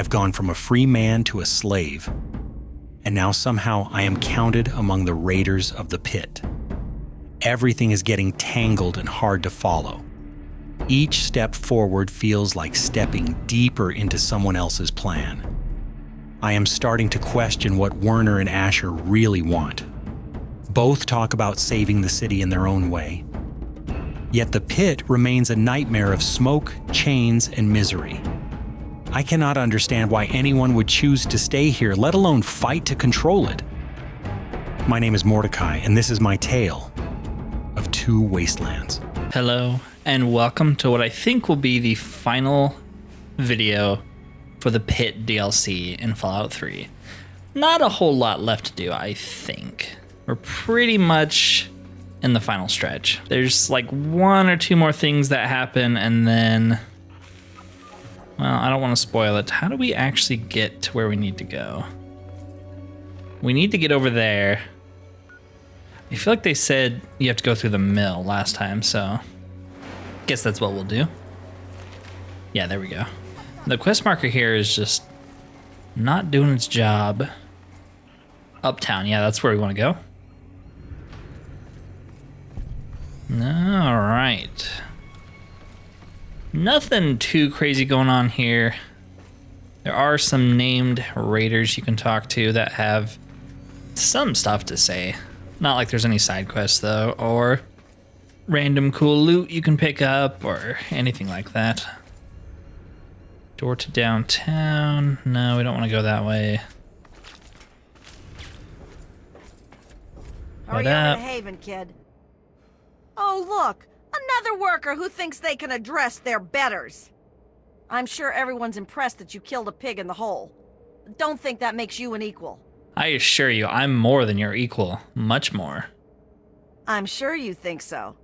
I've gone from a free man to a slave, and now somehow I am counted among the raiders of the pit. Everything is getting tangled and hard to follow. Each step forward feels like stepping deeper into someone else's plan. I am starting to question what Wernher and Ashur really want. Both talk about saving the city in their own way. Yet the pit remains a nightmare of smoke, chains, and misery. I cannot understand why anyone would choose to stay here, let alone fight to control it. My name is Mordecai, and this is my tale of two wastelands. Hello, and welcome to what I think will be the final video for the Pitt DLC in Fallout 3. Not a whole lot left to do, I think. We're pretty much in the final stretch. There's like one or two more things that happen, and then, well, I don't want to spoil it. How do we actually get to where we need to go? We need to get over there. I feel like they said you have to go through the mill last time, so guess that's what we'll do. Yeah, there we go. The quest marker here is just not doing its job. Uptown, yeah, that's where we want to go. All right. Nothing too crazy going on here. There are some named raiders you can talk to that have some stuff to say. Not like there's any side quests though, or random cool loot you can pick up, or anything like that. Door to downtown. No, we don't want to go that way. Hurry over to Haven, kid. Oh, look! Another worker who thinks they can address their betters. I'm sure everyone's impressed that you killed a pig in the hole. Don't think that makes you an equal. I assure you, I'm more than your equal. Much more. I'm sure you think so.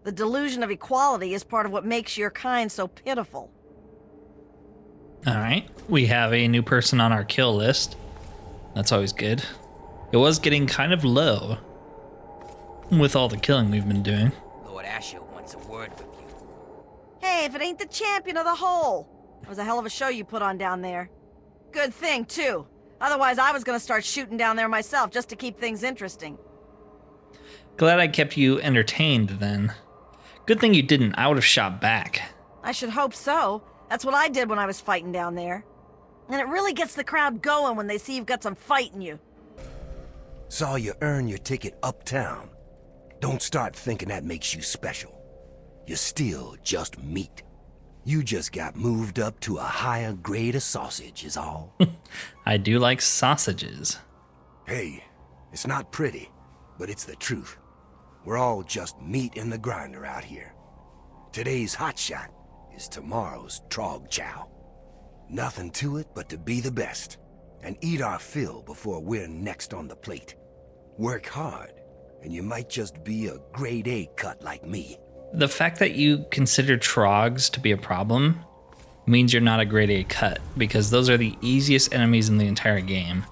The delusion of equality is part of what makes your kind so pitiful. Alright, we have a new person on our kill list. That's always good. It was getting kind of low with all the killing we've been doing. Lord Ashur wants a word with you. Hey, if it ain't the champion of the hole! It was a hell of a show you put on down there. Good thing, too. Otherwise, I was gonna start shooting down there myself just to keep things interesting. Glad I kept you entertained then. Good thing you didn't. I would have shot back. I should hope so. That's what I did when I was fighting down there. And it really gets the crowd going when they see you've got some fight in you. Saw you earn your ticket uptown. Don't start thinking that makes you special. You're still just meat. You just got moved up to a higher grade of sausage is all. I do like sausages. Hey, it's not pretty, but it's the truth. We're all just meat in the grinder out here. Today's hotshot is tomorrow's trog chow. Nothing to it but to be the best and eat our fill before we're next on the plate. Work hard, and you might just be a grade A cut like me. The fact that you consider trogs to be a problem means you're not a grade A cut, because those are the easiest enemies in the entire game.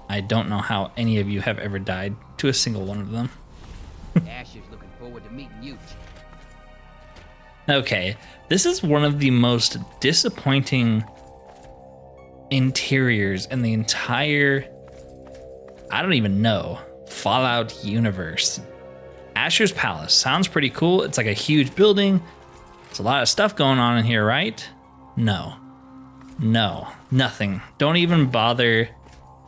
I don't know how any of you have ever died to a single one of them. Ashur's looking forward to meeting you. Okay, this is one of the most disappointing interiors in the entire, I don't even know, Fallout universe. Ashur's Palace sounds pretty cool. It's like a huge building. There's a lot of stuff going on in here, right? No, nothing. Don't even bother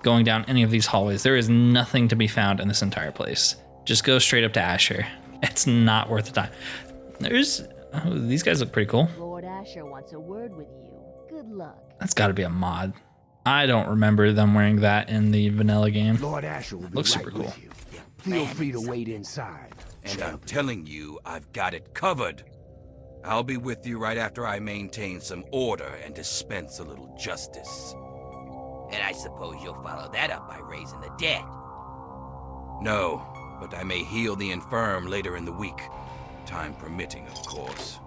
going down any of these hallways. There is nothing to be found in this entire place. Just go straight up to Ashur. It's not worth the time. These guys look pretty cool. Lord Ashur wants a word with you. Good luck. That's got to be a mod. I don't remember them wearing that in the vanilla game. Lord Ashur will be Looks right super cool. with you. Feel free to wait inside. And I'm telling you, I've got it covered. I'll be with you right after I maintain some order and dispense a little justice. And I suppose you'll follow that up by raising the dead. No, but I may heal the infirm later in the week. Time permitting, of course.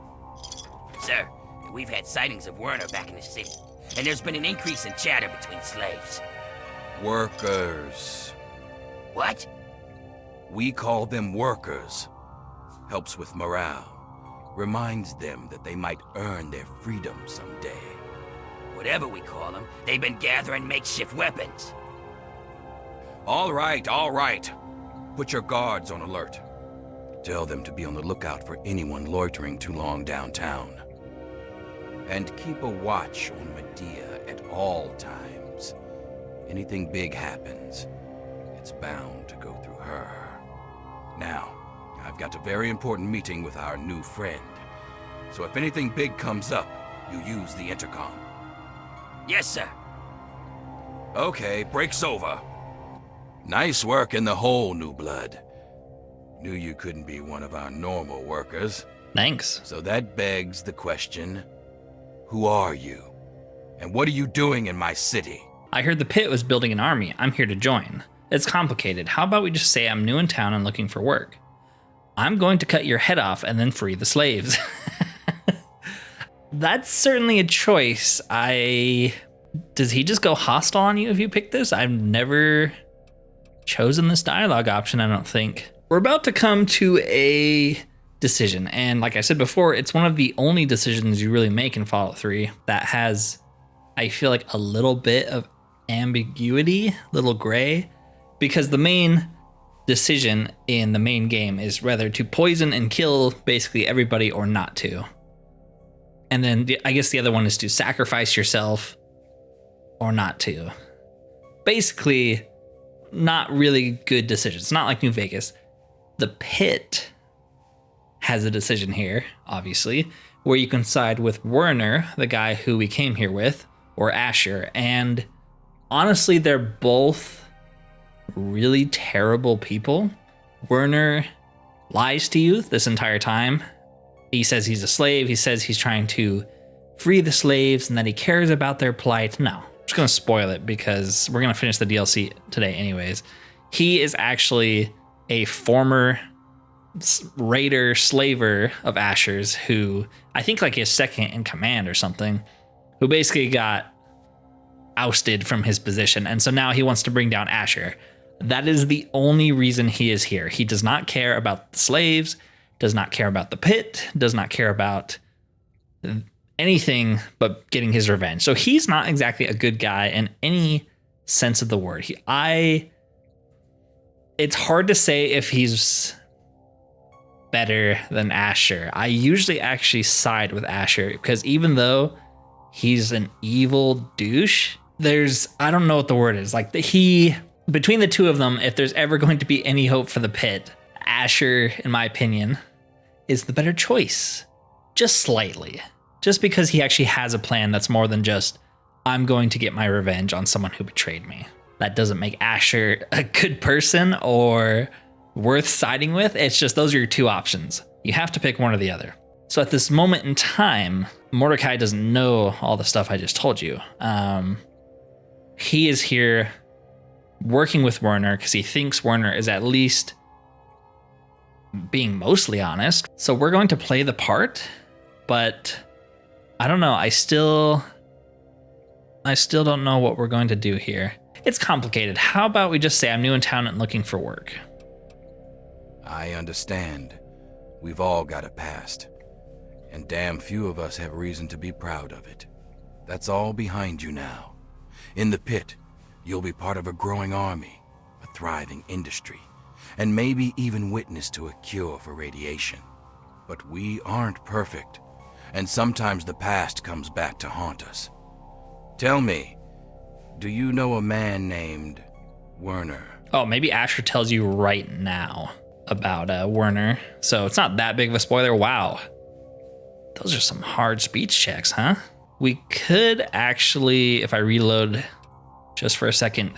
Sir, we've had sightings of Wernher back in the city, and there's been an increase in chatter between slaves. Workers. What? We call them workers. Helps with morale. Reminds them that they might earn their freedom someday. whatever we call them, they've been gathering makeshift weapons. All right, all right. Put your guards on alert. Tell them to be on the lookout for anyone loitering too long downtown. And keep a watch on Medea at all times. Anything big happens, it's bound to go through her. Now, I've got a very important meeting with our new friend. So if anything big comes up, you use the intercom. Yes, sir. Okay, break's over. Nice work in the hole, new blood. Knew you couldn't be one of our normal workers. Thanks. So that begs the question, who are you? And what are you doing in my city? I heard the Pit was building an army. I'm here to join. It's complicated. How about we just say I'm new in town and looking for work? I'm going to cut your head off and then free the slaves. That's certainly a choice. Does he just go hostile on you if you pick this? I've never chosen this dialogue option, I don't think. We're about to come to a decision. And like I said before, it's one of the only decisions you really make in Fallout 3 that has, I feel like, a little bit of ambiguity, little gray, because the main decision in the main game is whether to poison and kill basically everybody or not to. And then I guess the other one is to sacrifice yourself or not to. Basically, not really good decisions. It's not like New Vegas. The Pit has a decision here, obviously, where you can side with Wernher, the guy who we came here with, or Ashur. And honestly, they're both really terrible people. Wernher lies to you this entire time. He says he's a slave. He says he's trying to free the slaves and that he cares about their plight. No, I'm just going to spoil it because we're going to finish the DLC today anyways. He is actually a former raider, slaver of Ashur's who I think like his second in command or something, who basically got ousted from his position. And so now he wants to bring down Ashur. That is the only reason he is here. He does not care about the slaves, does not care about the Pit, does not care about anything but getting his revenge. So he's not exactly a good guy in any sense of the word. It's hard to say if he's better than Ashur. I usually actually side with Ashur because even though he's an evil douche, I don't know what the word is. Like between the two of them, if there's ever going to be any hope for the Pit, Ashur, in my opinion, is the better choice. Just slightly. Just because he actually has a plan that's more than just, I'm going to get my revenge on someone who betrayed me. That doesn't make Ashur a good person or worth siding with. It's just those are your two options. You have to pick one or the other. So at this moment in time, Mordecai doesn't know all the stuff I just told you. He is here working with Wernher because he thinks Wernher is at least being mostly honest. So we're going to play the part, but I don't know. I still don't know what we're going to do here. It's complicated. How about we just say I'm new in town and looking for work? I understand. We've all got a past. And damn few of us have reason to be proud of it. That's all behind you now. In the Pit, you'll be part of a growing army, a thriving industry, and maybe even witness to a cure for radiation. But we aren't perfect, and sometimes the past comes back to haunt us. Tell me, do you know a man named Wernher? Oh, maybe Ashur tells you right now about Wernher, so it's not that big of a spoiler. Wow. Those are some hard speech checks, huh? We could actually, if I reload just for a second,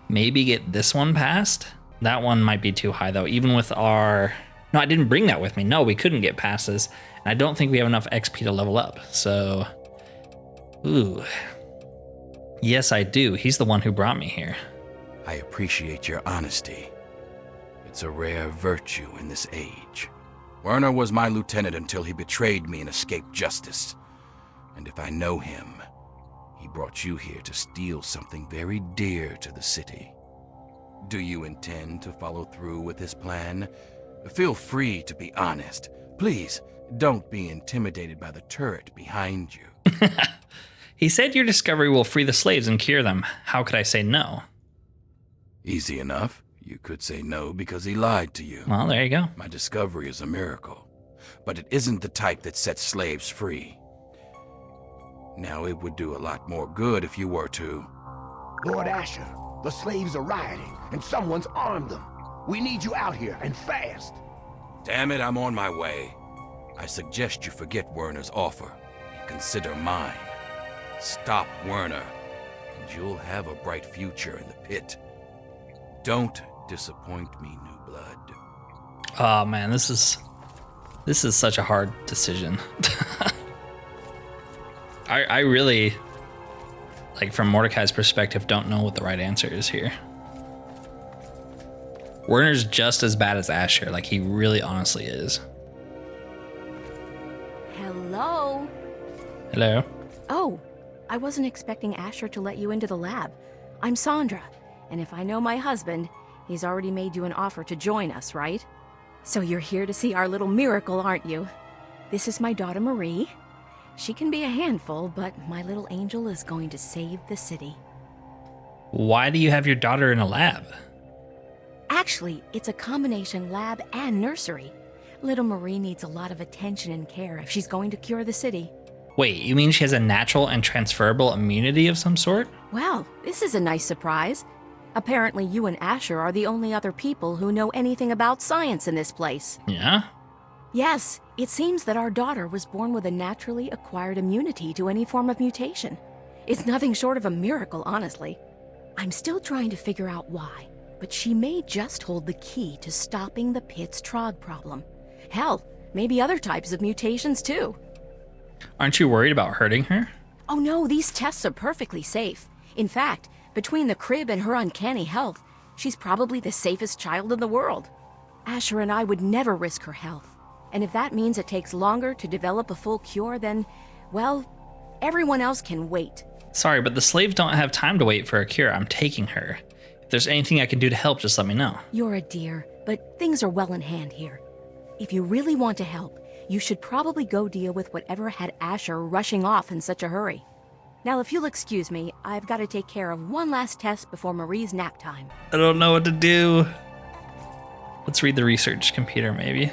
maybe get this one passed. That one might be too high though, even with our... No, I didn't bring that with me. No, we couldn't get past this. And I don't think we have enough XP to level up, so... Ooh. Yes, I do. He's the one who brought me here. I appreciate your honesty. It's a rare virtue in this age. Wernher was my lieutenant until he betrayed me and escaped justice. And if I know him, he brought you here to steal something very dear to the city. Do you intend to follow through with his plan? Feel free to be honest. Please, don't be intimidated by the turret behind you. He said your discovery will free the slaves and cure them. How could I say no? Easy enough. You could say no because he lied to you. Well, there you go. My discovery is a miracle, but it isn't the type that sets slaves free. Now, it would do a lot more good if you were to... Lord Ashur, the slaves are rioting, and someone's armed them. We need you out here, and fast. Damn it, I'm on my way. I suggest you forget Wernher's offer and consider mine. Stop Wernher, and you'll have a bright future in the pit. Don't disappoint me, new blood. Oh man, this is such a hard decision. I really, like, from Mordecai's perspective, don't know what the right answer is here. Wernher's just as bad as Ashur, like he really honestly is. Hello? Hello? Oh, I wasn't expecting Ashur to let you into the lab. I'm Sandra, and if I know my husband, he's already made you an offer to join us, right? So you're here to see our little miracle, aren't you? This is my daughter Marie. She can be a handful, but my little angel is going to save the city. Why do you have your daughter in a lab? Actually, it's a combination lab and nursery. Little Marie needs a lot of attention and care if she's going to cure the city. Wait, you mean she has a natural and transferable immunity of some sort? Well, this is a nice surprise. Apparently you and Ashur are the only other people who know anything about science in this place. Yeah? Yes, it seems that our daughter was born with a naturally acquired immunity to any form of mutation. It's nothing short of a miracle, honestly. I'm still trying to figure out why, but she may just hold the key to stopping the Pitt's Trog problem. Hell, maybe other types of mutations too. Aren't you worried about hurting her? Oh no, these tests are perfectly safe. In fact, between the crib and her uncanny health, she's probably the safest child in the world. Ashur and I would never risk her health. And if that means it takes longer to develop a full cure, then, well, everyone else can wait. Sorry, but the slaves don't have time to wait for a cure. I'm taking her. If there's anything I can do to help, just let me know. You're a dear, but things are well in hand here. If you really want to help, you should probably go deal with whatever had Ashur rushing off in such a hurry. Now, if you'll excuse me, I've got to take care of one last test before Marie's nap time. I don't know what to do. Let's read the research computer, maybe.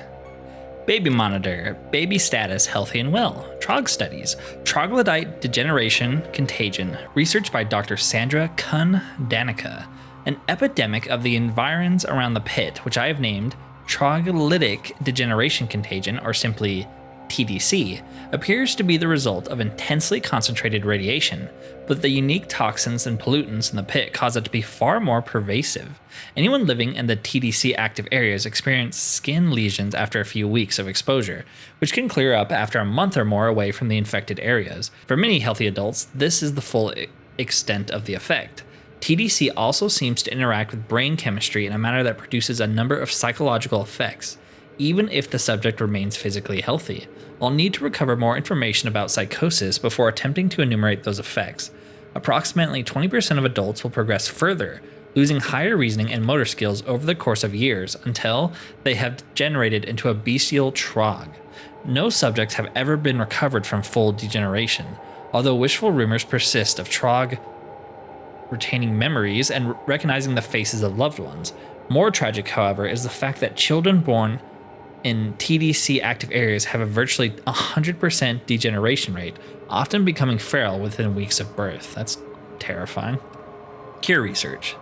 Baby monitor, baby status healthy and well. Trog studies, troglodyte degeneration contagion. Research by Dr. Sandra Danica. An epidemic of the environs around the pit, which I have named troglodytic degeneration contagion, or simply TDC, appears to be the result of intensely concentrated radiation, but the unique toxins and pollutants in the pit cause it to be far more pervasive. Anyone living in the TDC active areas experience skin lesions after a few weeks of exposure, which can clear up after a month or more away from the infected areas. For many healthy adults, this is the full extent of the effect. TDC also seems to interact with brain chemistry in a manner that produces a number of psychological effects, even if the subject remains physically healthy. I'll need to recover more information about psychosis before attempting to enumerate those effects. Approximately 20% of adults will progress further, losing higher reasoning and motor skills over the course of years until they have degenerated into a bestial trog. No subjects have ever been recovered from full degeneration, although wishful rumors persist of trog retaining memories and recognizing the faces of loved ones. More tragic, however, is the fact that children born in TDC active areas have a virtually 100% degeneration rate, often becoming feral within weeks of birth. That's terrifying. Cure research.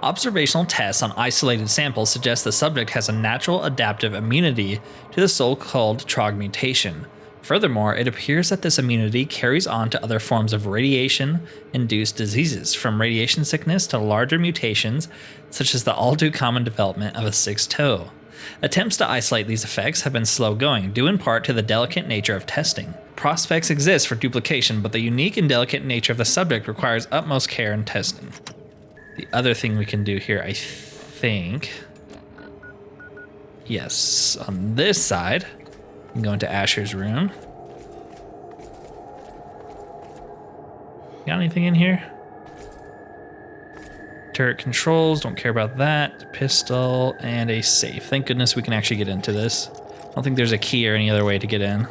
Observational tests on isolated samples suggest the subject has a natural adaptive immunity to the so-called trog mutation. Furthermore, it appears that this immunity carries on to other forms of radiation-induced diseases, from radiation sickness to larger mutations, such as the all-too-common development of a sixth toe. Attempts to isolate these effects have been slow-going, due in part to the delicate nature of testing. Prospects exist for duplication, but the unique and delicate nature of the subject requires utmost care in testing. The other thing we can do here, I think... Yes, on this side... I'm going to Ashur's room. Got anything in here? Turret controls, don't care about that. Pistol, and a safe. Thank goodness we can actually get into this. I don't think there's a key or any other way to get in.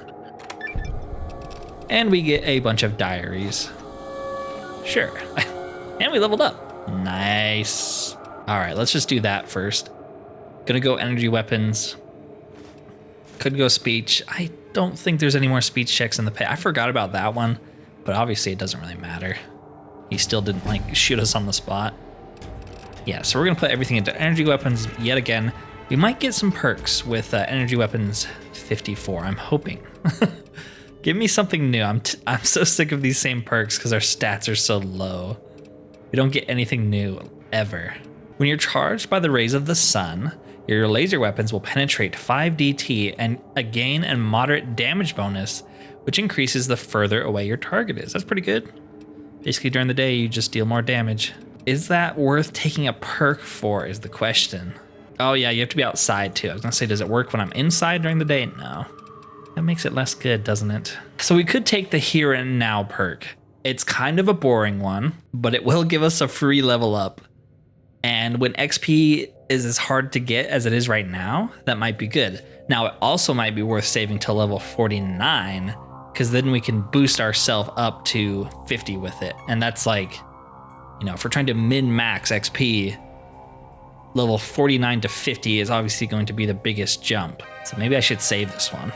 And we get a bunch of diaries. Sure. And we leveled up. Nice. All right, let's just do that first. Gonna go energy weapons. Could go speech. I don't think there's any more speech checks in the pit. I forgot about that one, but obviously it doesn't really matter. He still didn't like shoot us on the spot. Yeah, so we're gonna put everything into energy weapons yet again. We might get some perks with energy weapons 54. I'm hoping. Give me something new. I'm so sick of these same perks because our stats are so low. We don't get anything new ever. When you're charged by the rays of the sun, your laser weapons will penetrate 5 DT and gain a moderate damage bonus, which increases the further away your target is. That's pretty good. Basically, during the day, you just deal more damage. Is that worth taking a perk for, is the question. Oh yeah, you have to be outside too. I was gonna say, does it work when I'm inside during the day? No. That makes it less good, doesn't it? So we could take the here and now perk. It's kind of a boring one, but it will give us a free level up. And when XP is as hard to get as it is right now, that might be good. Now, it also might be worth saving to level 49, because then we can boost ourselves up to 50 with it. And that's like, you know, if we're trying to min-max XP, level 49 to 50 is obviously going to be the biggest jump. So maybe I should save this one.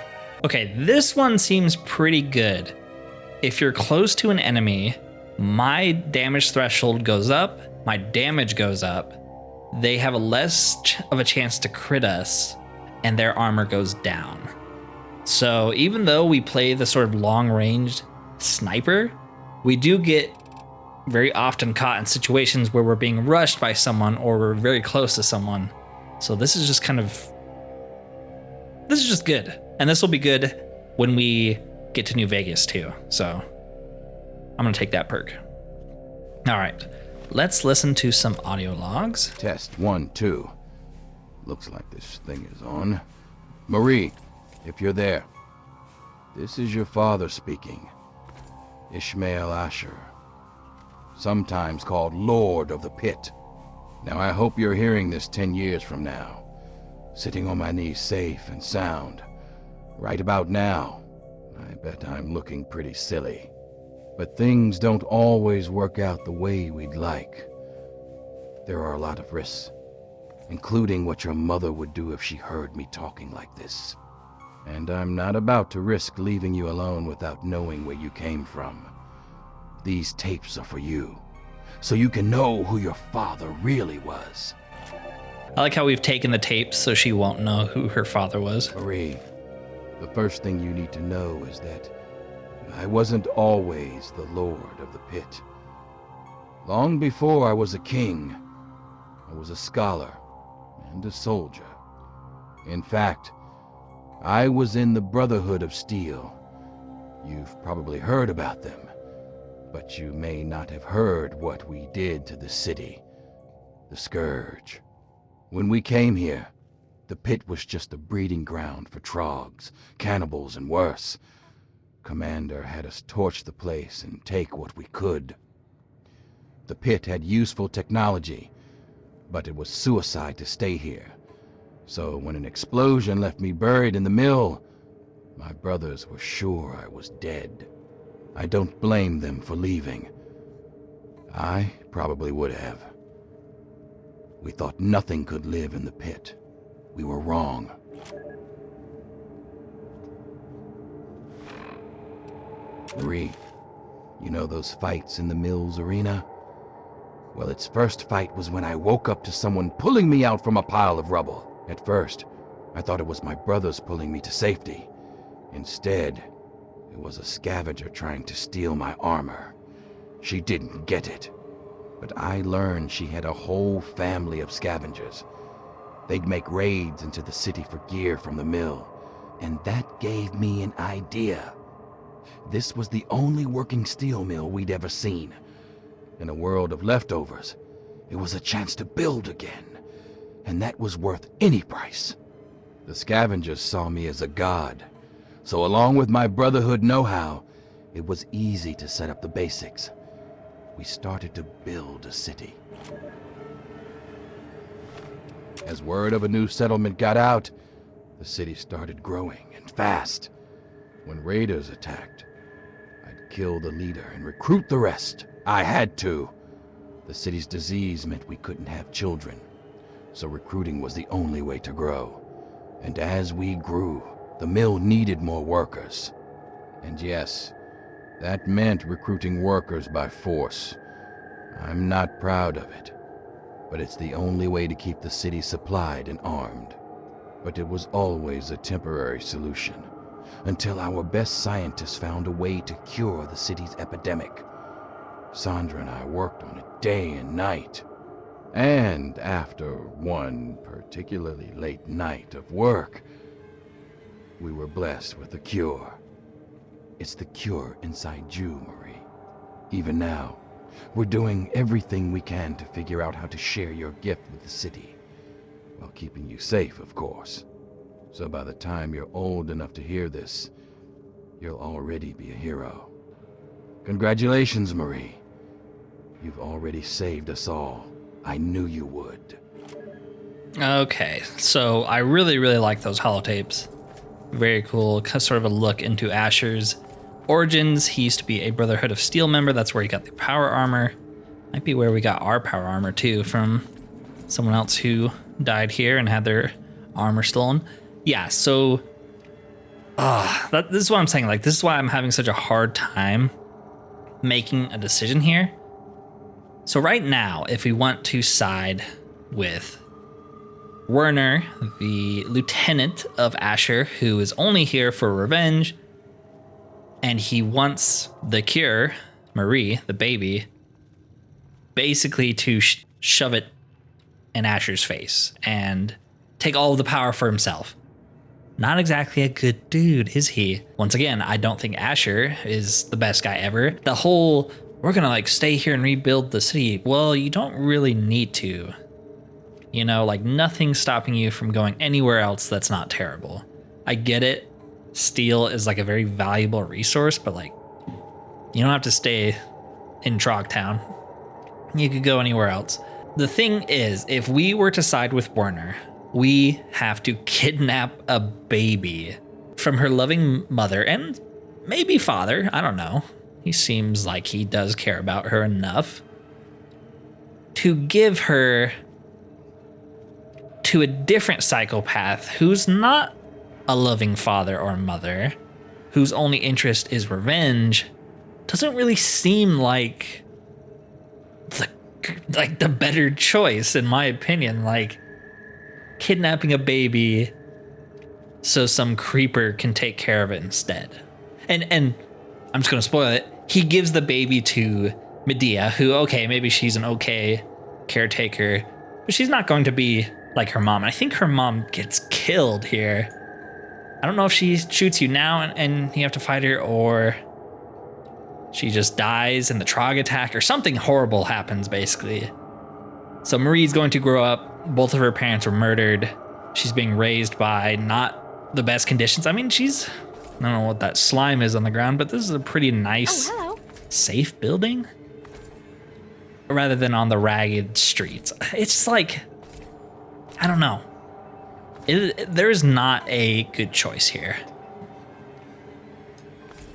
Okay, this one seems pretty good. If you're close to an enemy, my damage threshold goes up, my damage goes up, they have a less of a chance to crit us, and their armor goes down. So even though we play the sort of long-ranged sniper, we do get very often caught in situations where we're being rushed by someone or we're very close to someone. So this is just good. And this will be good when we get to New Vegas too. So I'm gonna take that perk. All right, let's listen to some audio logs. Test 1, 2. Looks like this thing is on. Marie, if you're there, this is your father speaking. Ishmael Ashur, sometimes called Lord of the Pit. Now I hope you're hearing this 10 years from now, sitting on my knees safe and sound. Right about now, I bet I'm looking pretty silly. But things don't always work out the way we'd like. There are a lot of risks, including what your mother would do if she heard me talking like this. And I'm not about to risk leaving you alone without knowing where you came from. These tapes are for you, so you can know who your father really was. I like how we've taken the tapes so she won't know who her father was. Marie, the first thing you need to know is that I wasn't always the Lord of the Pit. Long before I was a king, I was a scholar and a soldier. In fact, I was in the Brotherhood of Steel. You've probably heard about them, but you may not have heard what we did to the city, the Scourge. When we came here, the Pit was just a breeding ground for trogs, cannibals, and worse. Commander had us torch the place and take what we could. The Pit had useful technology, but it was suicide to stay here. So when an explosion left me buried in the mill, my brothers were sure I was dead. I don't blame them for leaving. I probably would have. We thought nothing could live in the Pit. We were wrong. Marie, you know those fights in the mill's arena? Well, its first fight was when I woke up to someone pulling me out from a pile of rubble. At first, I thought it was my brothers pulling me to safety. Instead, it was a scavenger trying to steal my armor. She didn't get it, but I learned she had a whole family of scavengers. They'd make raids into the city for gear from the mill, and that gave me an idea. This was the only working steel mill we'd ever seen. In a world of leftovers, it was a chance to build again, and that was worth any price. The scavengers saw me as a god, so along with my Brotherhood know-how, it was easy to set up the basics. We started to build a city. As word of a new settlement got out, the city started growing, and fast. When raiders attacked, kill the leader and recruit the rest. I had to. The city's disease meant we couldn't have children, so recruiting was the only way to grow. And as we grew, the mill needed more workers. And yes, that meant recruiting workers by force. I'm not proud of it, but it's the only way to keep the city supplied and armed. But it was always a temporary solution, until our best scientists found a way to cure the city's epidemic. Sandra and I worked on it day and night. And after one particularly late night of work, we were blessed with a cure. It's the cure inside you, Marie. Even now, we're doing everything we can to figure out how to share your gift with the city, while keeping you safe, of course. So by the time you're old enough to hear this, you'll already be a hero. Congratulations, Marie. You've already saved us all. I knew you would. Okay, so I really, really like those holotapes. Very cool, sort of a look into Ashur's origins. He used to be a Brotherhood of Steel member. That's where he got the power armor. Might be where we got our power armor too, from someone else who died here and had their armor stolen. Yeah, so this is what I'm saying. Like, this is why I'm having such a hard time making a decision here. So right now, if we want to side with Wernher, the lieutenant of Ashur, who is only here for revenge, and he wants the cure, Marie, the baby, basically to shove it in Ashur's face and take all of the power for himself. Not exactly a good dude, is he? Once again, I don't think Ashur is the best guy ever. The whole, we're gonna like stay here and rebuild the city. Well, you don't really need to. You know, like nothing's stopping you from going anywhere else that's not terrible. I get it. Steel is like a very valuable resource, but like, you don't have to stay in Trogtown. You could go anywhere else. The thing is, if we were to side with Wernher, we have to kidnap a baby from her loving mother and maybe father. I don't know. He seems like he does care about her enough to give her to a different psychopath who's not a loving father or mother, whose only interest is revenge. Doesn't really seem like the better choice, in my opinion. Like, kidnapping a baby so some creeper can take care of it instead. And I'm just gonna spoil it. He gives the baby to Medea, who, okay, maybe she's an okay caretaker, but she's not going to be like her mom. And I think her mom gets killed here. I don't know if she shoots you now and you have to fight her, or she just dies in the Trog attack, or something horrible happens, basically. So Marie's going to grow up. Both of her parents were murdered. She's being raised by not the best conditions. I mean, I don't know what that slime is on the ground, but this is a pretty nice, safe building. Rather than on the ragged streets. It's just like, I don't know. There's not a good choice here.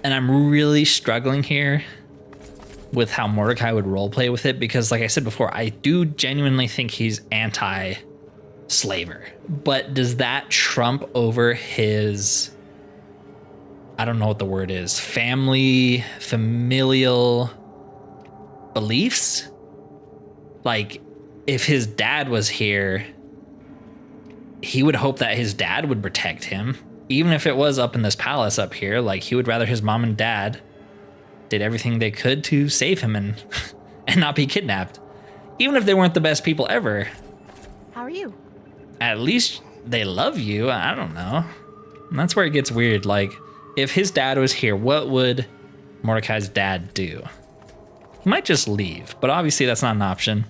And I'm really struggling here with how Mordecai would roleplay with it, because like I said before, I do genuinely think he's anti-slaver. But does that trump over his, I don't know what the word is, familial beliefs? Like, if his dad was here, he would hope that his dad would protect him. Even if it was up in this palace up here, like, he would rather his mom and dad did everything they could to save him and not be kidnapped. Even if they weren't the best people ever. How are you? At least they love you. I don't know. And that's where it gets weird. Like, if his dad was here, what would Mordecai's dad do? He might just leave, but obviously that's not an option.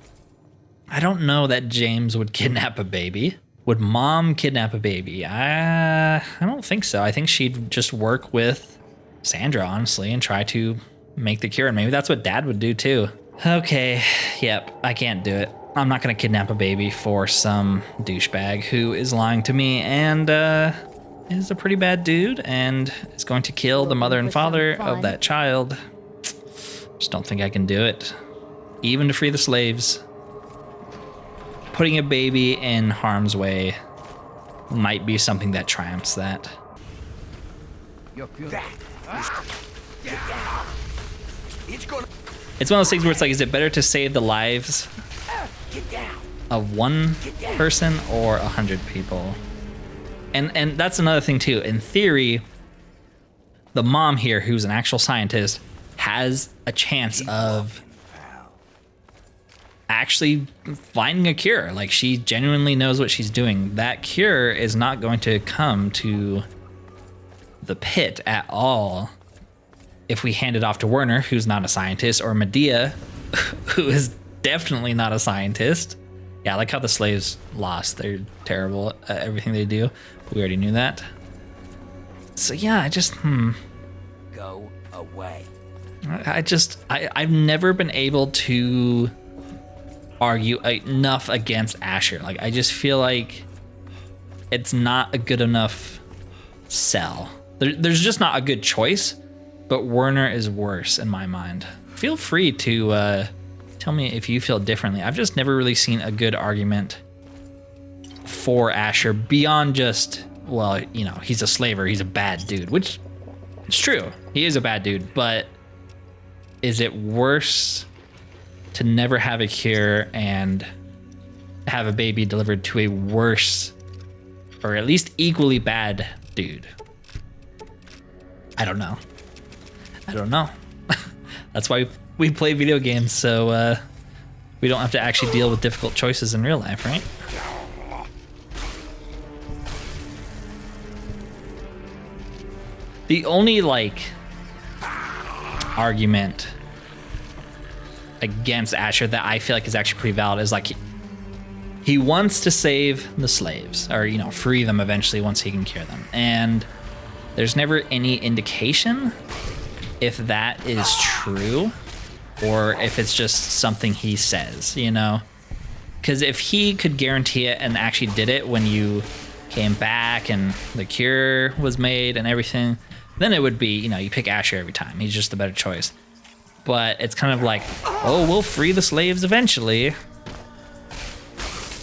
I don't know that James would kidnap a baby. Would mom kidnap a baby? I don't think so. I think she'd just work with Sandra, honestly, and try to make the cure. And maybe that's what dad would do too. Okay, yep, I can't do it. I'm not gonna kidnap a baby for some douchebag who is lying to me and is a pretty bad dude and is going to kill the mother and father of that child Just don't think I can do it. Even to free the slaves, putting a baby in harm's way might be something that triumphs that. It's one of those things where it's like, is it better to save the lives of one person or 100 people? And that's another thing too. In theory, the mom here, who's an actual scientist, has a chance of actually finding a cure. Like, she genuinely knows what she's doing. That cure is not going to come to the pit at all if we hand it off to Wernher, who's not a scientist, or Medea, who is definitely not a scientist. Yeah, I like how the slaves lost. They're terrible at everything they do. We already knew that. So yeah, I just, Go away. I've never been able to argue enough against Ashur. Like, I just feel like it's not a good enough sell. There's just not a good choice, but Wernher is worse in my mind. Feel free to tell me if you feel differently. I've just never really seen a good argument for Ashur beyond just, well, you know, he's a slaver, he's a bad dude, which it's true. He is a bad dude, but is it worse to never have a cure and have a baby delivered to a worse, or at least equally bad dude? I don't know. That's why we play video games, so we don't have to actually deal with difficult choices in real life, right? The only, like, argument against Ashur that I feel like is actually pretty valid is, like, he wants to save the slaves, or, you know, free them eventually once he can cure them. And there's never any indication if that is true or if it's just something he says, you know? Because if he could guarantee it and actually did it when you came back and the cure was made and everything, then it would be, you know, you pick Ashur every time. He's just the better choice. But it's kind of like, oh, we'll free the slaves eventually.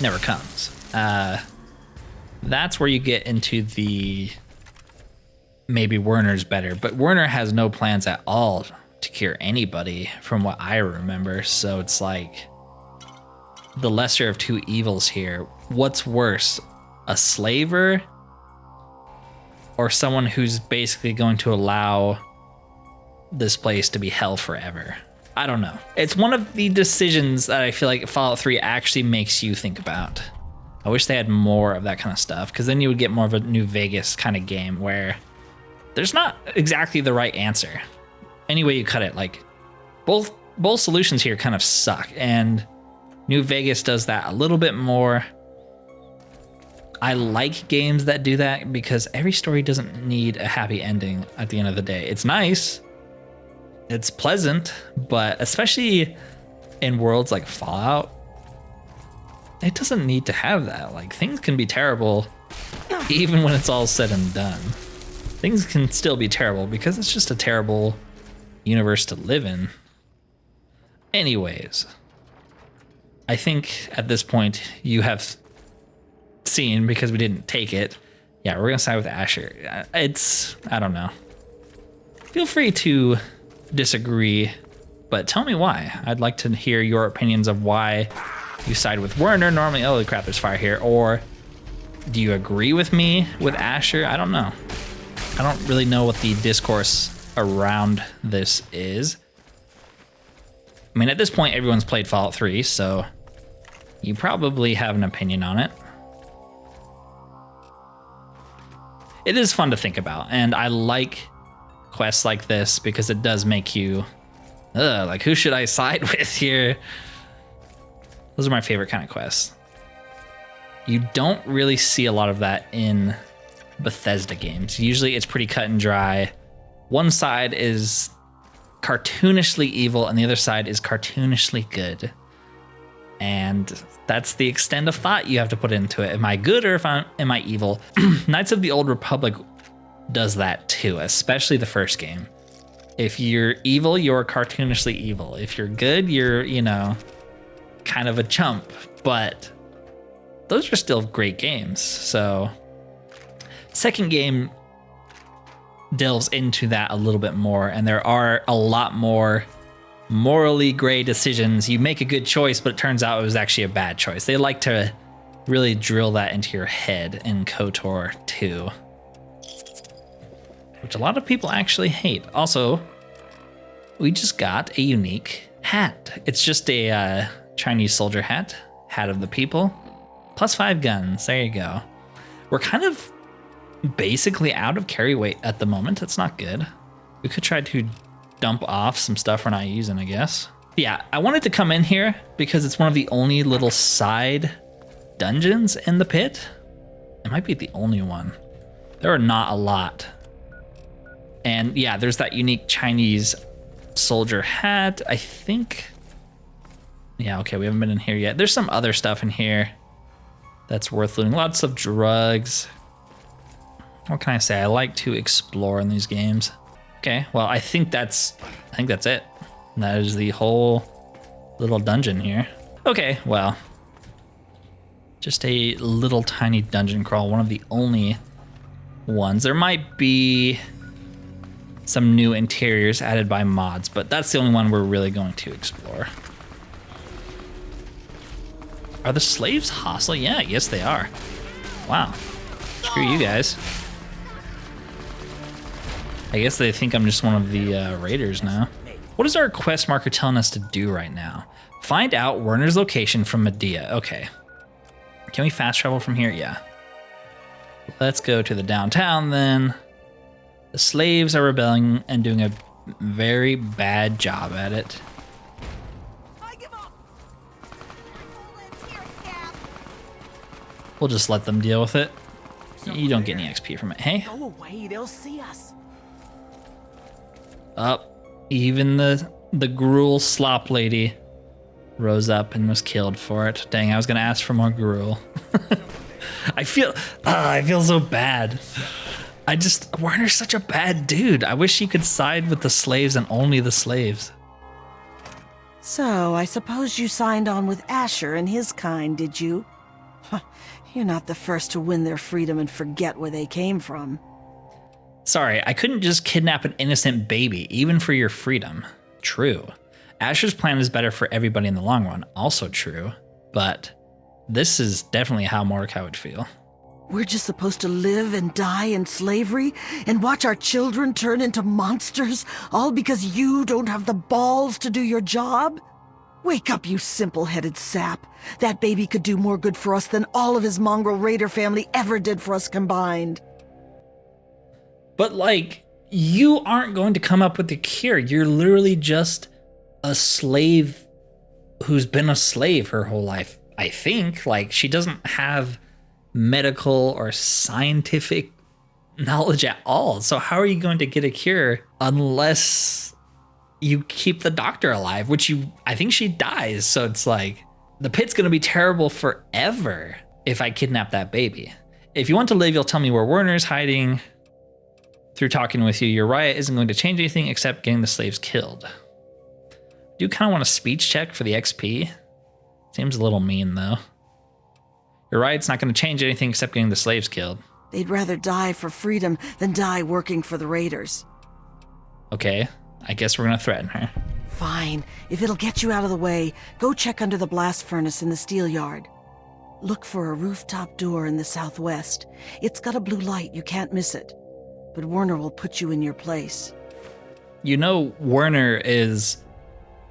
Never comes. That's where you get into the maybe Wernher's better, but Wernher has no plans at all to cure anybody from what I remember. So it's like the lesser of two evils here. What's worse, a slaver or someone who's basically going to allow this place to be hell forever? I don't know. It's one of the decisions that I feel like Fallout 3 actually makes you think about. I wish they had more of that kind of stuff, because then you would get more of a New Vegas kind of game where there's not exactly the right answer. Any way you cut it, like both solutions here kind of suck, and New Vegas does that a little bit more. I like games that do that because every story doesn't need a happy ending at the end of the day. It's nice, it's pleasant, but especially in worlds like Fallout, it doesn't need to have that. Like, things can be terrible even when it's all said and done. Things can still be terrible because it's just a terrible universe to live in. Anyways, I think at this point you have seen, because we didn't take it, yeah, we're gonna side with Ashur. I don't know. Feel free to disagree, but tell me why. I'd like to hear your opinions of why you side with Wernher. Normally, holy crap, there's fire here. Or do you agree with me with Ashur? I don't know. I don't really know what the discourse around this is. I mean, at this point, everyone's played Fallout 3, so you probably have an opinion on it. It is fun to think about, and I like quests like this because it does make you, like, who should I side with here? Those are my favorite kind of quests. You don't really see a lot of that in Bethesda games. Usually it's pretty cut and dry. One side is cartoonishly evil and the other side is cartoonishly good. And that's the extent of thought you have to put into it. Am I good or am I evil? Knights of the Old Republic does that too, especially the first game. If you're evil, you're cartoonishly evil. If you're good, you're, you know, kind of a chump. But those are still great games. So second game delves into that a little bit more, and there are a lot more morally gray decisions. You make a good choice, but it turns out it was actually a bad choice. They like to really drill that into your head in KOTOR 2, which a lot of people actually hate. Also, we just got a unique hat. It's just a Chinese soldier hat of the people, +5 guns. There you go. We're kind of basically out of carry weight at the moment. That's not good. We could try to dump off some stuff we're not using, I guess. Yeah, I wanted to come in here because it's one of the only little side dungeons in the pit. It might be the only one. There are not a lot. And yeah, there's that unique Chinese soldier hat, I think. Yeah, okay, we haven't been in here yet. There's some other stuff in here that's worth looting. Lots of drugs. What can I say? I like to explore in these games. Okay, well, I think that's it. That is the whole little dungeon here. Okay, well, just a little tiny dungeon crawl, one of the only ones. There might be some new interiors added by mods, but that's the only one we're really going to explore. Are the slaves hostile? Yeah, yes they are. Wow, screw you guys. I guess they think I'm just one of the raiders now. What is our quest marker telling us to do right now? Find out Wernher's location from Medea. Okay. Can we fast travel from here? Yeah. Let's go to the downtown then. The slaves are rebelling and doing a very bad job at it. We'll just let them deal with it. You don't get any XP from it. Hey? Go away, they'll see us. Up, even the gruel slop lady rose up and was killed for it. Dang, I was gonna ask for more gruel. I feel so bad. Wernher's such a bad dude. I wish he could side with the slaves and only the slaves. So, I suppose you signed on with Ashur and his kind, did you? You're not the first to win their freedom and forget where they came from. Sorry, I couldn't just kidnap an innocent baby, even for your freedom. True. Ashur's plan is better for everybody in the long run. Also true. But this is definitely how Mordecai would feel. We're just supposed to live and die in slavery and watch our children turn into monsters, all because you don't have the balls to do your job? Wake up, you simple-headed sap. That baby could do more good for us than all of his mongrel raider family ever did for us combined. But, like, you aren't going to come up with the cure. You're literally just a slave who's been a slave her whole life, I think. Like, she doesn't have medical or scientific knowledge at all. So how are you going to get a cure unless you keep the doctor alive, which I think she dies. So it's like, the pit's going to be terrible forever if I kidnap that baby. If you want to live, you'll tell me where Wernher's hiding. Through talking with you, your riot isn't going to change anything except getting the slaves killed. Do you kind of want a speech check for the XP? Seems a little mean, though. Your riot's not going to change anything except getting the slaves killed. They'd rather die for freedom than die working for the raiders. Okay, I guess we're going to threaten her. Fine. If it'll get you out of the way, go check under the blast furnace in the steel yard. Look for a rooftop door in the southwest. It's got a blue light, you can't miss it. But Wernher will put you in your place. You know Wernher is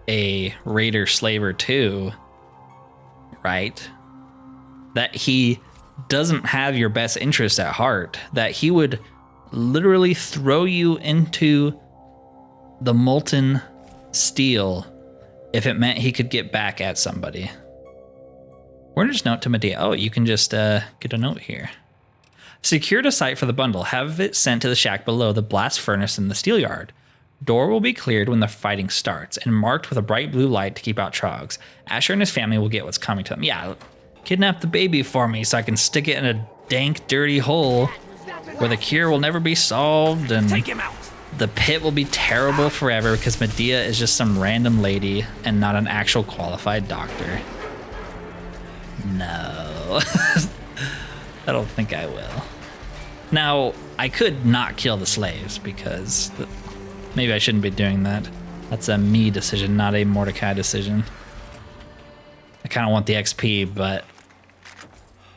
a raider slaver too, right? That he doesn't have your best interest at heart. That he would literally throw you into the molten steel if it meant he could get back at somebody. Wernher's note to Medea. Oh, you can just get a note here. Secured a site for the bundle. Have it sent to the shack below the blast furnace in the steel yard. Door will be cleared when the fighting starts and marked with a bright blue light to keep out trogs. Ashur and his family will get what's coming to them. Yeah, kidnap the baby for me so I can stick it in a dank, dirty hole where the cure will never be solved and... Take him out! The pit will be terrible forever because Medea is just some random lady and not an actual qualified doctor. No. I don't think I will. Now, I could not kill the slaves because maybe I shouldn't be doing that. That's a me decision, not a Mordecai decision. I kind of want the XP, but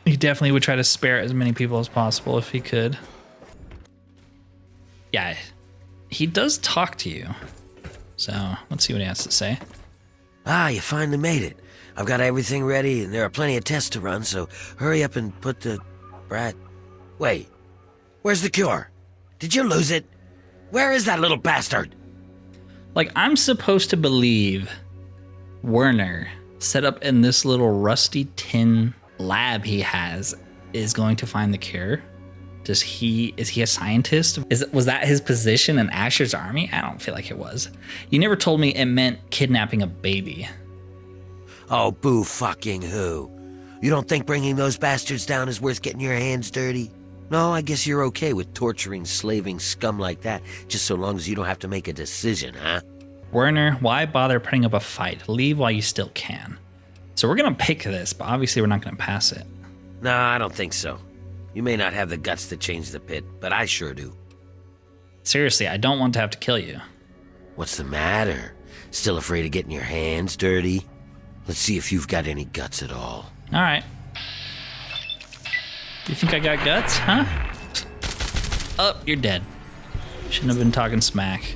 he definitely would try to spare as many people as possible if he could. Yeah, he does talk to you. So let's see what he has to say. Ah, you finally made it. I've got everything ready, and there are plenty of tests to run, so hurry up and put the... Wait, where's the cure? Did you lose it? Where is that little bastard? Like, I'm supposed to believe Wernher, set up in this little rusty tin lab he has, is going to find the cure. Is he a scientist? Was that his position in Ashur's army? I don't feel like it was. You never told me it meant kidnapping a baby. Oh, boo fucking who? You don't think bringing those bastards down is worth getting your hands dirty? No, I guess you're okay with torturing, slaving scum like that, just so long as you don't have to make a decision, huh? Wernher, why bother putting up a fight? Leave while you still can. So we're gonna pick this, but obviously we're not gonna pass it. No, I don't think so. You may not have the guts to change the pit, but I sure do. Seriously, I don't want to have to kill you. What's the matter? Still afraid of getting your hands dirty? Let's see if you've got any guts at all. All right. You think I got guts, huh? Oh, you're dead. Shouldn't have been talking smack.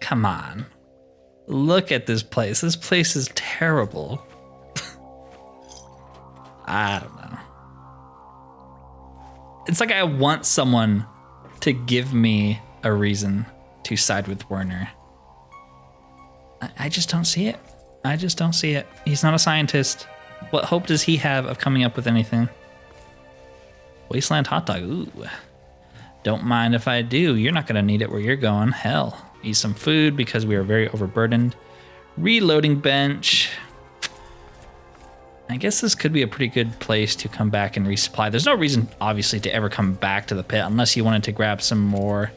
Come on. Look at this place. This place is terrible. I don't know. It's like I want someone to give me a reason to side with Wernher. I just don't see it. I just don't see it. He's not a scientist. What hope does he have of coming up with anything? Wasteland hot dog. Ooh. Don't mind if I do. You're not going to need it where you're going. Hell. Eat some food because we are very overburdened. Reloading bench. I guess this could be a pretty good place to come back and resupply. There's no reason, obviously, to ever come back to the pit unless you wanted to grab some more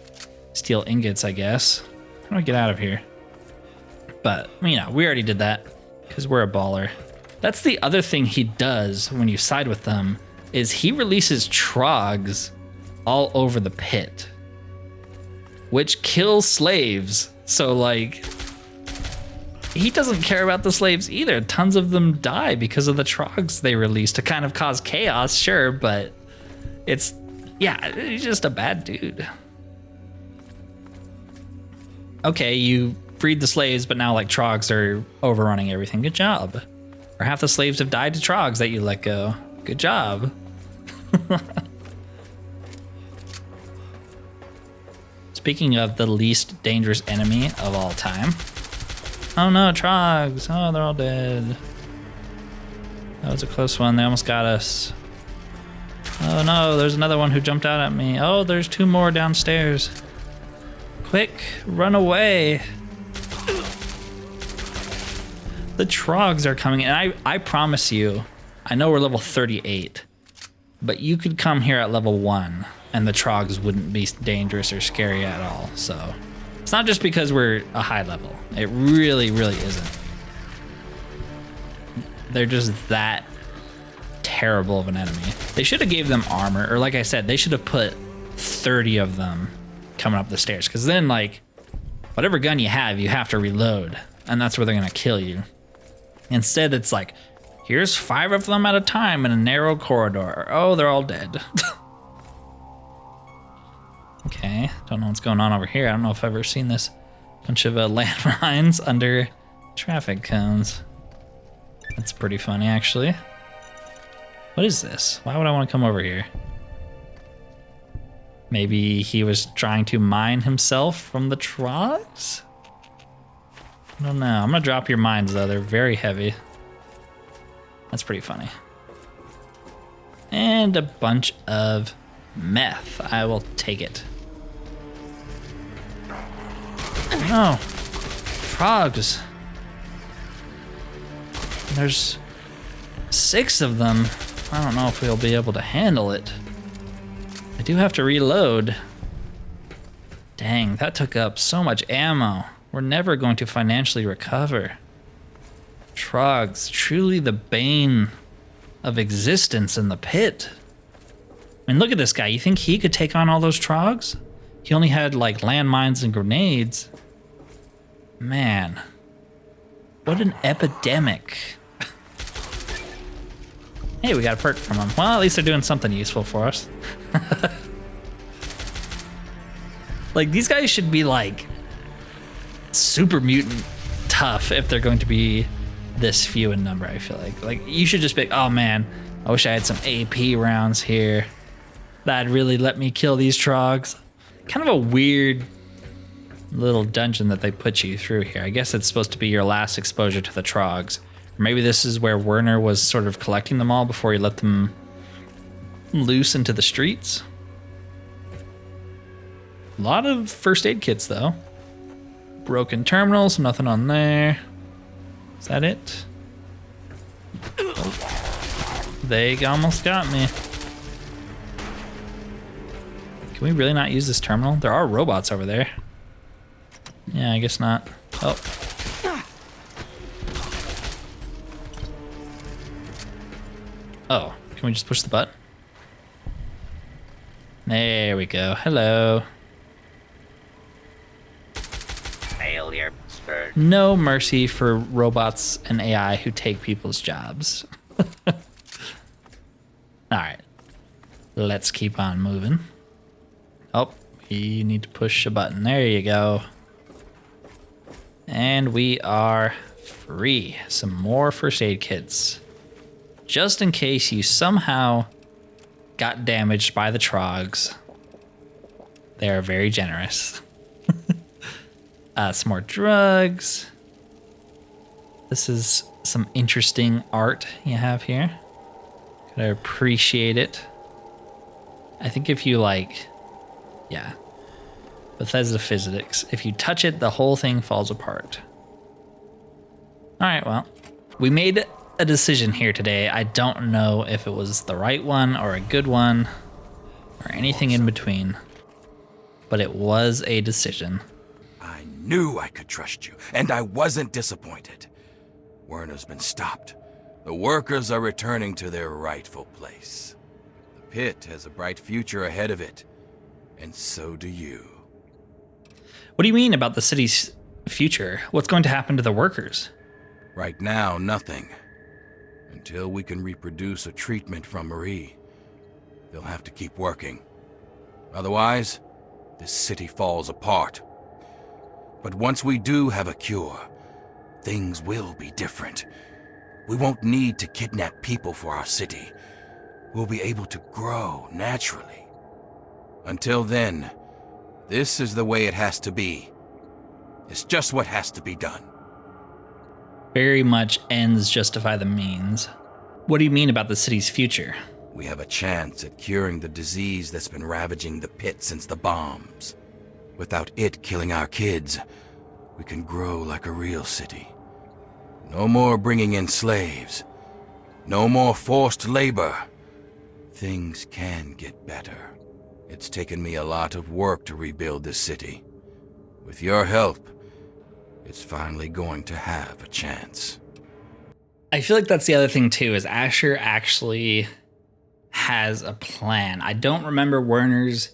steel ingots, I guess. How do I get out of here? But, you know, we already did that because we're a baller. That's the other thing he does when you side with them is he releases trogs all over the pit, which kills slaves. So, like, he doesn't care about the slaves either. Tons of them die because of the trogs they release to kind of cause chaos, sure, but it's, yeah, he's just a bad dude. Okay, you freed the slaves, but now, like, trogs are overrunning everything. Good job. Or half the slaves have died to trogs that you let go. Good job. Speaking of the least dangerous enemy of all time. Oh no, trogs. Oh, they're all dead. That was a close one. They almost got us. Oh no, there's another one who jumped out at me. Oh, there's two more downstairs. Quick, run away. The trogs are coming, and I promise you, I know we're level 38, but you could come here at level 1, and the trogs wouldn't be dangerous or scary at all, so. It's not just because we're a high level. It really, really isn't. They're just that terrible of an enemy. They should have gave them armor, or like I said, they should have put 30 of them coming up the stairs, because then, like, whatever gun you have to reload, and that's where they're gonna kill you. Instead, it's like, here's 5 of them at a time in a narrow corridor. Oh, they're all dead. Okay, don't know what's going on over here. I don't know if I've ever seen this. Bunch of landmines under traffic cones. That's pretty funny, actually. What is this? Why would I want to come over here? Maybe he was trying to mine himself from the trogs? I don't know. I'm gonna drop your mines though. They're very heavy. That's pretty funny. And a bunch of meth. I will take it. No. Trogs. There's 6 of them. I don't know if we'll be able to handle it. I do have to reload. Dang, that took up so much ammo. We're never going to financially recover. Trogs, truly the bane of existence in the pit. I mean, look at this guy. You think he could take on all those trogs? He only had, like, landmines and grenades. Man. What an epidemic. Hey, we got a perk from them. Well, at least they're doing something useful for us. Like, these guys should be, like, super mutant tough if they're going to be this few in number, I feel like. Like, you should just be, oh man, I wish I had some AP rounds here. That'd really let me kill these trogs. Kind of a weird little dungeon that they put you through here. I guess it's supposed to be your last exposure to the trogs. Or maybe this is where Wernher was sort of collecting them all before he let them loose into the streets. A lot of first aid kits, though. Broken terminals, nothing on there. Is that it? Oh, they almost got me. Can we really not use this terminal? There are robots over there. Yeah, I guess not. Oh. Oh, can we just push the button? There we go. Hello. Failure. No mercy for robots and AI who take people's jobs. Alright. Let's keep on moving. Oh, you need to push a button. There you go. And we are free. Some more first aid kits. Just in case you somehow got damaged by the trogs. They are very generous. Some more drugs. This is some interesting art you have here. Gotta appreciate it. I think if you like, yeah. Bethesda physics. If you touch it, the whole thing falls apart. All right, well, we made a decision here today. I don't know if it was the right one or a good one or anything in between, but it was a decision. I knew I could trust you, and I wasn't disappointed. Wernher's been stopped. The workers are returning to their rightful place. The pit has a bright future ahead of it, and so do you. What do you mean about the city's future? What's going to happen to the workers? Right now, nothing. Until we can reproduce a treatment from Marie, they'll have to keep working. Otherwise, this city falls apart. But once we do have a cure, things will be different. We won't need to kidnap people for our city. We'll be able to grow naturally. Until then, this is the way it has to be. It's just what has to be done. Very much ends justify the means. What do you mean about the city's future? We have a chance at curing the disease that's been ravaging the pit since the bombs. Without it killing our kids, we can grow like a real city. No more bringing in slaves. No more forced labor. Things can get better. It's taken me a lot of work to rebuild this city. With your help, it's finally going to have a chance. I feel like that's the other thing too, is Ashur actually has a plan. I don't remember Wernher's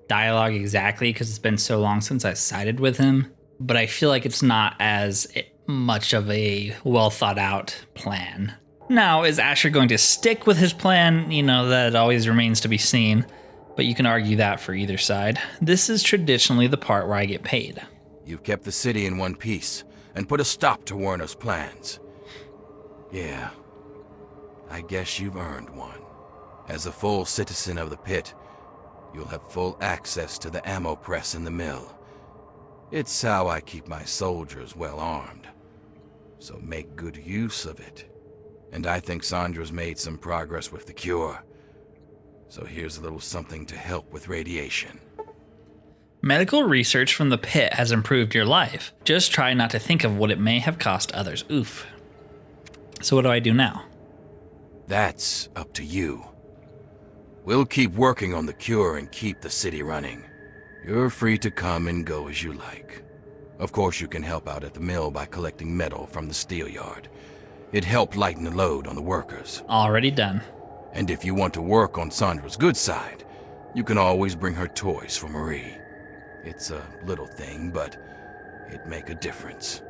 dialogue exactly because it's been so long since I sided with him, but I feel like it's not as much of a well thought out plan. Now, is Ashur going to stick with his plan? You know, that always remains to be seen, but you can argue that for either side. This is traditionally the part where I get paid. You've kept the city in one piece and put a stop to Wernher's plans. Yeah, I guess you've earned one. As a full citizen of the pit, you'll have full access to the ammo press in the mill. It's how I keep my soldiers well armed. So make good use of it. And I think Sandra's made some progress with the cure. So here's a little something to help with radiation. Medical research from the pit has improved your life. Just try not to think of what it may have cost others. Oof. So what do I do now? That's up to you. We'll keep working on the cure and keep the city running. You're free to come and go as you like. Of course, you can help out at the mill by collecting metal from the steel yard. It helped lighten the load on the workers. Already done. And if you want to work on Sandra's good side, you can always bring her toys for Marie. It's a little thing, but it'd make a difference.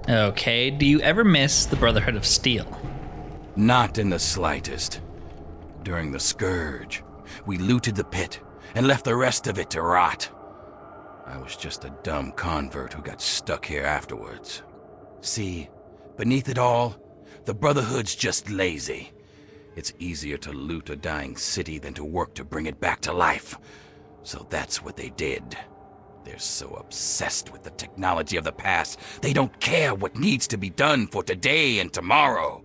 Okay, do you ever miss the Brotherhood of Steel? Not in the slightest. During the Scourge, we looted the pit and left the rest of it to rot. I was just a dumb convert who got stuck here afterwards. See, beneath it all, the Brotherhood's just lazy. It's easier to loot a dying city than to work to bring it back to life. So that's what they did. They're so obsessed with the technology of the past, they don't care what needs to be done for today and tomorrow.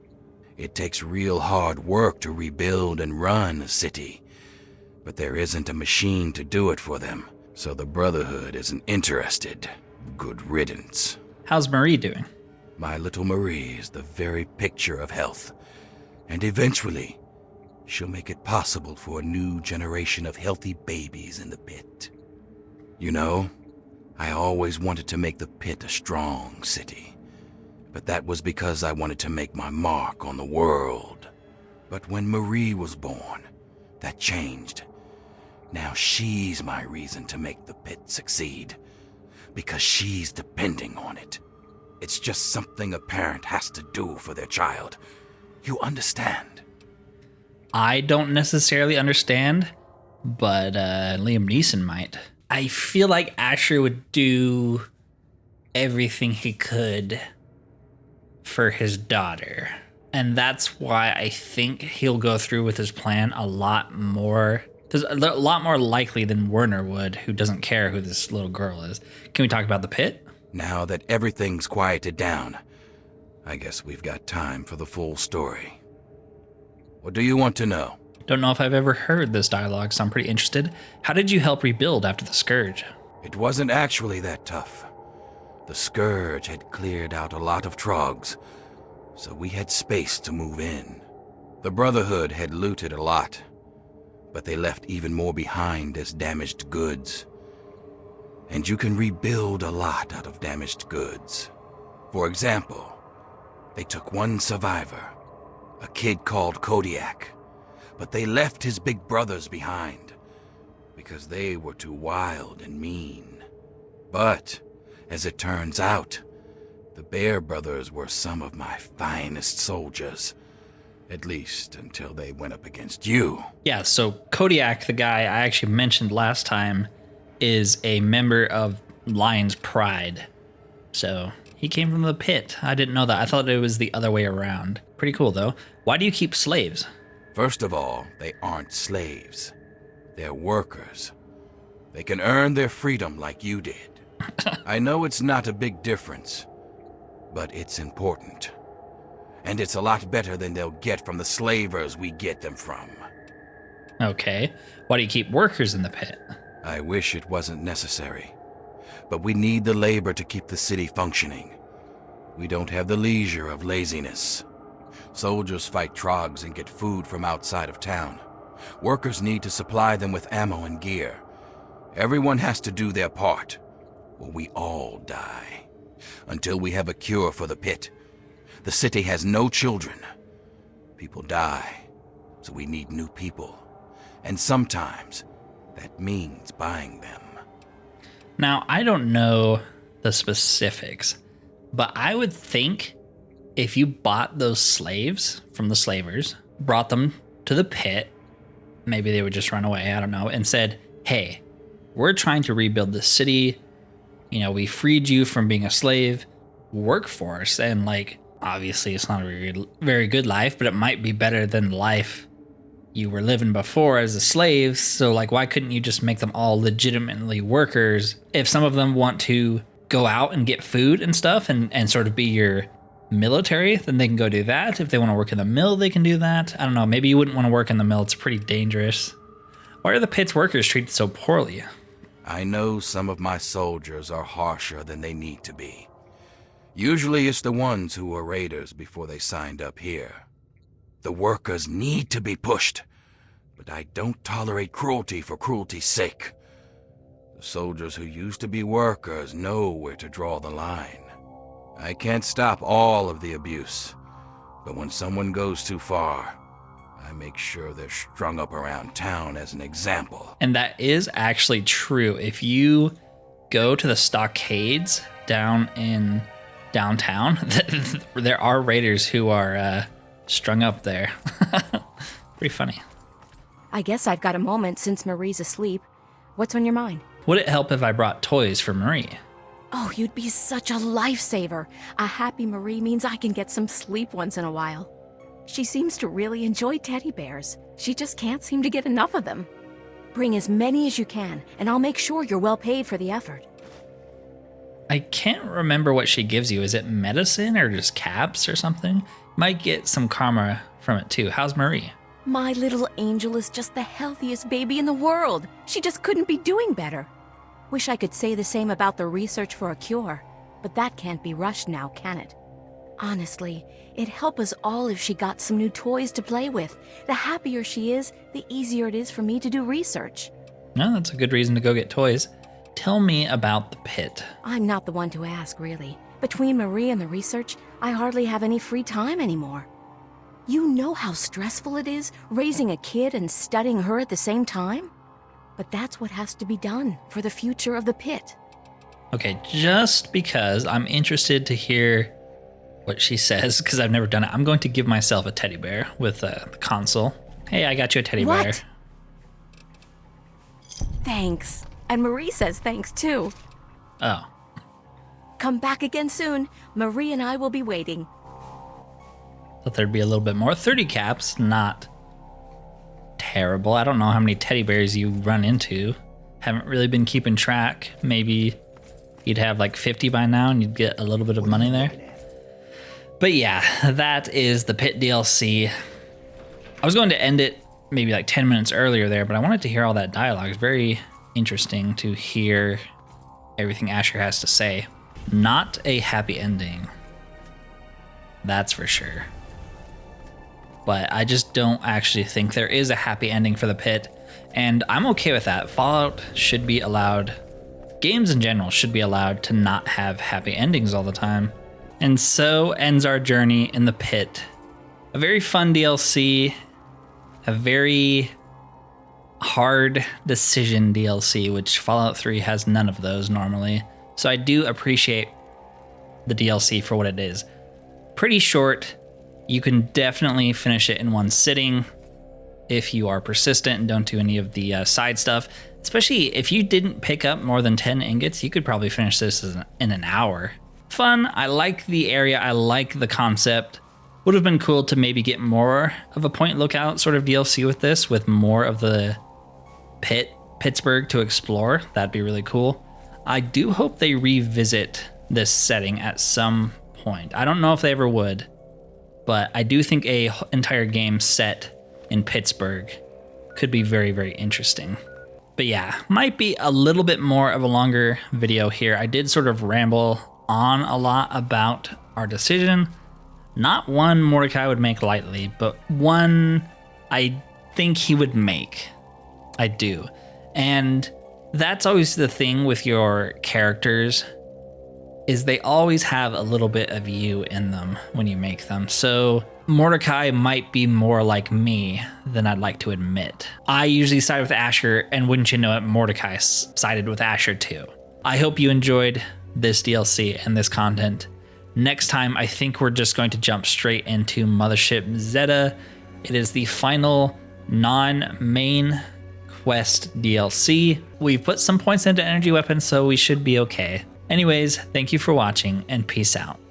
It takes real hard work to rebuild and run a city. But there isn't a machine to do it for them, so the Brotherhood isn't interested. Good riddance. How's Marie doing? My little Marie is the very picture of health. And eventually, she'll make it possible for a new generation of healthy babies in the pit. You know, I always wanted to make the pit a strong city. But that was because I wanted to make my mark on the world. But when Marie was born, that changed. Now she's my reason to make the pit succeed. Because she's depending on it. It's just something a parent has to do for their child. You understand? I don't necessarily understand, but Liam Neeson might. I feel like Ashur would do everything he could for his daughter. And that's why I think he'll go through with his plan a lot more. There's a lot more likely than Wernher would, who doesn't care who this little girl is. Can we talk about the pit? Now that everything's quieted down, I guess we've got time for the full story. What do you want to know? Don't know if I've ever heard this dialogue, so I'm pretty interested. How did you help rebuild after the Scourge? It wasn't actually that tough. The Scourge had cleared out a lot of trogs, so we had space to move in. The Brotherhood had looted a lot, but they left even more behind as damaged goods. And you can rebuild a lot out of damaged goods. For example, they took one survivor, a kid called Kodiak, but they left his big brothers behind because they were too wild and mean. But, as it turns out, the Bear Brothers were some of my finest soldiers. At least until they went up against you. Yeah, so Kodiak, the guy I actually mentioned last time, is a member of Lyin's Pride. So he came from the pit. I didn't know that. I thought it was the other way around. Pretty cool, though. Why do you keep slaves? First of all, they aren't slaves. They're workers. They can earn their freedom like you did. I know it's not a big difference, but it's important. And it's a lot better than they'll get from the slavers we get them from. Okay. Why do you keep workers in the pit? I wish it wasn't necessary. But we need the labor to keep the city functioning. We don't have the leisure of laziness. Soldiers fight trogs and get food from outside of town. Workers need to supply them with ammo and gear. Everyone has to do their part, or we all die. Until we have a cure for the pit. The city has no children. People die, so we need new people. And sometimes, that means buying them. Now, I don't know the specifics, but I would think if you bought those slaves from the slavers, brought them to the pit, maybe they would just run away, I don't know, and said, hey, we're trying to rebuild the city. You know, we freed you from being a slave. Work for us. And like, obviously it's not a very good life, but it might be better than the life you were living before as a slave. So like, why couldn't you just make them all legitimately workers? If some of them want to go out and get food and stuff and sort of be your military, then they can go do that. If they want to work in the mill, they can do that. I don't know. Maybe you wouldn't want to work in the mill. It's pretty dangerous. Why are the pit's workers treated so poorly? I know some of my soldiers are harsher than they need to be. Usually it's the ones who were raiders before they signed up here. The workers need to be pushed, but I don't tolerate cruelty for cruelty's sake. The soldiers who used to be workers know where to draw the line. I can't stop all of the abuse, but when someone goes too far, I make sure they're strung up around town as an example. And that is actually true. If you go to the stockades down in downtown, there are raiders who are strung up there. Pretty funny. I guess I've got a moment since Marie's asleep. What's on your mind? Would it help if I brought toys for Marie? Oh, you'd be such a lifesaver. A happy Marie means I can get some sleep once in a while. She seems to really enjoy teddy bears. She just can't seem to get enough of them. Bring as many as you can, and I'll make sure you're well paid for the effort. I can't remember what she gives you. Is it medicine or just caps or something? Might get some karma from it too. How's Marie? My little angel is just the healthiest baby in the world. She just couldn't be doing better. Wish I could say the same about the research for a cure, but that can't be rushed now, can it? Honestly, it'd help us all if she got some new toys to play with. The happier she is, the easier it is for me to do research. No, that's a good reason to go get toys. Tell me about the pit. I'm not the one to ask, really. Between Marie and the research, I hardly have any free time anymore. You know how stressful it is, raising a kid and studying her at the same time? But that's what has to be done for the future of the pit. Okay, just because I'm interested to hear what she says, because I've never done it, I'm going to give myself a teddy bear with the console. Hey, I got you a teddy bear. Thanks. And Marie says thanks too. Oh. Come back again soon. Marie and I will be waiting. Thought there'd be a little bit more. 30 caps, not terrible. I don't know how many teddy bears you run into. Haven't really been keeping track. Maybe you'd have like 50 by now and you'd get a little bit of money there. But yeah, that is the Pitt DLC. I was going to end it maybe like 10 minutes earlier there, but I wanted to hear all that dialogue. It's very interesting to hear everything Ashur has to say. Not a happy ending. That's for sure. But I just don't actually think there is a happy ending for the pit, and I'm okay with that. Fallout should be allowed, games in general should be allowed to not have happy endings all the time. And so ends our journey in the pit. A very fun DLC, a very hard decision DLC, which Fallout 3 has none of those normally. So I do appreciate the DLC for what it is. Pretty short. You can definitely finish it in one sitting if you are persistent and don't do any of the side stuff. Especially if you didn't pick up more than 10 ingots, you could probably finish this in an hour. Fun. I like the area. I like the concept. Would have been cool to maybe get more of a point lookout sort of DLC with this, with more of the Pittsburgh to explore. That'd be really cool. I do hope they revisit this setting at some point. I don't know if they ever would, but I do think a entire game set in Pittsburgh could be very, very interesting. But yeah, might be a little bit more of a longer video here. I did sort of ramble on a lot about our decision. Not one Mordecai would make lightly, but one I think he would make. I do. And that's always the thing with your characters, is they always have a little bit of you in them when you make them. So Mordecai might be more like me than I'd like to admit. I usually side with Ashur, and wouldn't you know it, Mordecai sided with Ashur too. I hope you enjoyed this DLC and this content. Next time, I think we're just going to jump straight into Mothership Zeta. It is the final non-main quest DLC. We've put some points into energy weapons, so we should be okay. Anyways, thank you for watching, and peace out.